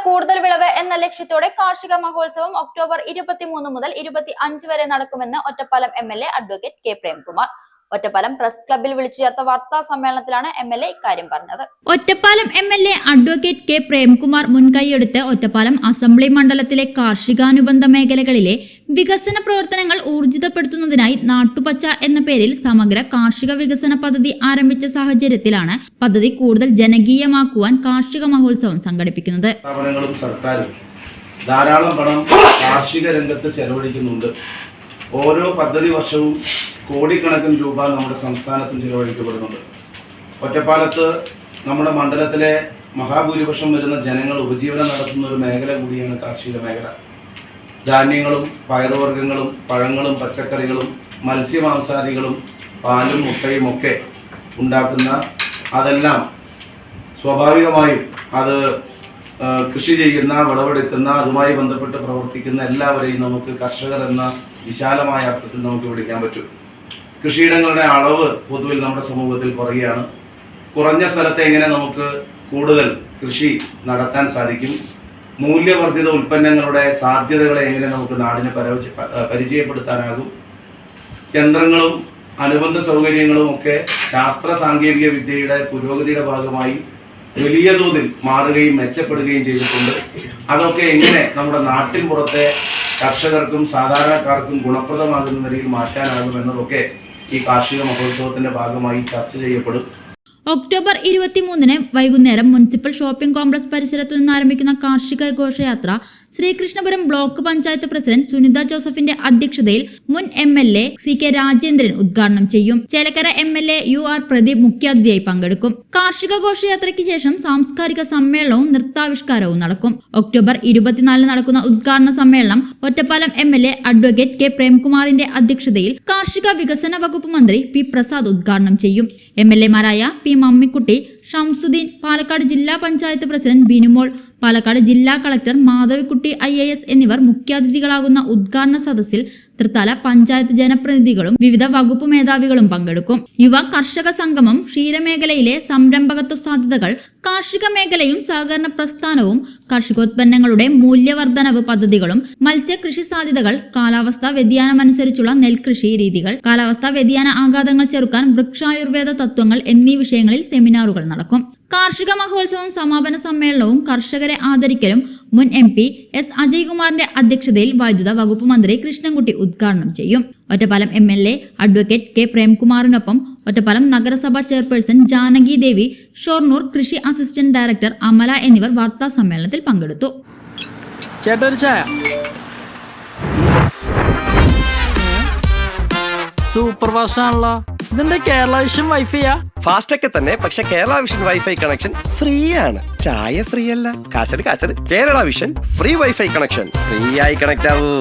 കൂടുതൽ വിളവ് എന്ന ലക്ഷ്യത്തോടെ കാർഷിക മഹോത്സവം ഒക്ടോബർ 23 മുതൽ 25 വരെ നടക്കുമെന്ന് Ottapalam MLA advocate K Premkumar Ottapalam press ക്ലബ്ബിൽ വിളിച്ചു ചേർത്ത വാർത്താ സമ്മേളനത്തിലാണ് MLA ഇക്കാര്യം പറഞ്ഞത്. Ottapalam MLA advocate K Premkumar മുൻകൈയെടുത്ത് ഒറ്റപ്പാലം അസംബ്ലി മണ്ഡലത്തിലെ കാർഷികാനുബന്ധ മേഖലകളിലെ വികസന പ്രവർത്തനങ്ങൾ ഊർജിതപ്പെടുത്തുന്നതിനായി നാട്ടുപച്ച എന്ന പേരിൽ സമഗ്ര കാർഷിക വികസന പദ്ധതി ആരംഭിച്ച സാഹചര്യത്തിലാണ് പദ്ധതി കൂടുതൽ ജനകീയമാക്കുവാൻ കാർഷിക മഹോത്സവം സംഘടിപ്പിക്കുന്നത്. ധാരാളം പണം കാർഷിക രംഗത്ത് ചെലവഴിക്കുന്നുണ്ട്. ഓരോ പദ്ധതി വർഷവും കോടിക്കണക്കിന് രൂപ നമ്മുടെ സംസ്ഥാനത്തും ചെലവഴിക്കപ്പെടുന്നുണ്ട്. ഒറ്റപ്പാലത്ത് നമ്മുടെ മണ്ഡലത്തിലെ മഹാഭൂരിപക്ഷം വരുന്ന ജനങ്ങൾ ഉപജീവനം നടത്തുന്ന ഒരു മേഖല കൂടിയാണ് കാർഷിക മേഖല. ധാന്യങ്ങളും പയറുവർഗ്ഗങ്ങളും പഴങ്ങളും പച്ചക്കറികളും മത്സ്യമാംസാദികളും പാലും മുട്ടയും ഒക്കെ ഉണ്ടാക്കുന്ന അതെല്ലാം സ്വാഭാവികമായും അത് കൃഷി ചെയ്യുന്ന വിളവെടുക്കുന്ന അതുമായി ബന്ധപ്പെട്ട് പ്രവർത്തിക്കുന്ന എല്ലാവരെയും നമുക്ക് കർഷകർ എന്ന വിശാലമായ അർത്ഥത്തിൽ നമുക്ക് വിളിക്കാൻ പറ്റും. കൃഷിയിടങ്ങളുടെ അളവ് പൊതുവിൽ നമ്മുടെ സമൂഹത്തിൽ കുറയുകയാണ്. കുറഞ്ഞ സ്ഥലത്ത് എങ്ങനെ നമുക്ക് കൂടുതൽ കൃഷി നടത്താൻ സാധിക്കും, മൂല്യവർദ്ധിത ഉൽപ്പന്നങ്ങളുടെ സാധ്യതകളെ എങ്ങനെ നമുക്ക് നാടിന് പരിചയപ്പെടുത്താനാകും, യന്ത്രങ്ങളും അനുബന്ധ സൗകര്യങ്ങളും ഒക്കെ ശാസ്ത്ര സാങ്കേതിക വിദ്യയുടെ പുരോഗതിയുടെ ഭാഗമായി വലിയ തോതിൽ മാറുകയും മെച്ചപ്പെടുകയും ചെയ്തിട്ടുണ്ട്. അതൊക്കെ എങ്ങനെ നമ്മുടെ നാട്ടിൻ പുറത്തെ കർഷകർക്കും സാധാരണക്കാർക്കും ഗുണപ്രദമാകുന്ന നിലയിൽ മാറ്റാനാകും എന്നതൊക്കെ ഈ കാർഷിക മഹോത്സവത്തിന്റെ ഭാഗമായി ചർച്ച ചെയ്യപ്പെടും. ഒക്ടോബർ 23 വൈകുന്നേരം മുനിസിപ്പൽ ഷോപ്പിംഗ് കോംപ്ലക്സ് പരിസരത്തു നിന്ന് ആരംഭിക്കുന്ന കാർഷിക ഘോഷയാത്ര ശ്രീകൃഷ്ണപുരം ബ്ലോക്ക് പഞ്ചായത്ത് പ്രസിഡന്റ് സുനിത ജോസഫിന്റെ അധ്യക്ഷതയിൽ മുൻ MLA CK രാജേന്ദ്രൻ ഉദ്ഘാടനം ചെയ്യും. ചേലക്കര MLA UR പ്രദീപ് മുഖ്യാതിഥിയായി പങ്കെടുക്കും. കാർഷിക ഘോഷയാത്രയ്ക്ക് ശേഷം സാംസ്കാരിക സമ്മേളനവും നൃത്താവിഷ്കാരവും നടക്കും. ഒക്ടോബർ 24 നടക്കുന്ന ഉദ്ഘാടന സമ്മേളനം ഒറ്റപ്പാലം MLA അഡ്വക്കേറ്റ് കെ പ്രേംകുമാറിന്റെ അധ്യക്ഷതയിൽ കാർഷിക വികസന വകുപ്പ് മന്ത്രി P പ്രസാദ് ഉദ്ഘാടനം ചെയ്യും. MLA മാരായ P മമ്മിക്കുട്ടി, ഷംസുദ്ദീൻ, പാലക്കാട് ജില്ലാ പഞ്ചായത്ത് പ്രസിഡന്റ് ബിനുമോൾ, പാലക്കാട് ജില്ലാ കളക്ടർ മാധവിക്കുട്ടി IAS എന്നിവർ മുഖ്യാതിഥികളാകുന്ന ഉദ്ഘാടന സദസ്സിൽ തൃത്താല പഞ്ചായത്ത് ജനപ്രതിനിധികളും വിവിധ വകുപ്പ് മേധാവികളും പങ്കെടുക്കും. യുവ കർഷക സംഗമം, ക്ഷീരമേഖലയിലെ സംരംഭകത്വ സാധ്യതകൾ, കാർഷിക മേഖലയും സഹകരണ പ്രസ്ഥാനവും, കാർഷികോത്പന്നങ്ങളുടെ മൂല്യവർദ്ധനവ് പദ്ധതികളും, മത്സ്യകൃഷി സാധ്യതകൾ, കാലാവസ്ഥാ വ്യതിയാനമനുസരിച്ചുള്ള നെൽകൃഷി രീതികൾ, കാലാവസ്ഥാ വ്യതിയാന ആഘാതങ്ങൾ ചെറുക്കാൻ വൃക്ഷായുർവേദ തത്വങ്ങൾ എന്നീ വിഷയങ്ങളിൽ സെമിനാറുകൾ നടക്കും. കാർഷിക മഹോത്സവം സമാപന സമ്മേളനവും കർഷകരെ ആദരിക്കലും മുൻ MP S അജയ്കുമാറിന്റെ അധ്യക്ഷതയിൽ വൈദ്യുത വകുപ്പ് മന്ത്രി കൃഷ്ണൻകുട്ടി ഉദ്ഘാടനം ചെയ്യും. ഒറ്റപ്പാലം MLA അഡ്വക്കേറ്റ് കെ പ്രേംകുമാറിനൊപ്പം ഒറ്റപ്പാലം നഗരസഭാ ചെയർപേഴ്സൺ ജാനകി ദേവി, ഷൊർണൂർ കൃഷി അസിസ്റ്റന്റ് ഡയറക്ടർ അമല എന്നിവർ വാർത്താ സമ്മേളനത്തിൽ പങ്കെടുത്തു. സൂപ്പർ ഫാസ്റ്റ് ആണല്ലോ. ഇതിന്റെ കേരള വിഷൻ വൈഫൈയാ? ഫാസ്റ്റ് ഒക്കെ തന്നെ, പക്ഷെ Kerala Vision wifi connection free ആണ്. ചായ ഫ്രീ അല്ല, കാശട് Kerala Vision free wifi connection. Free ആയി കണക്ട് ആവൂ.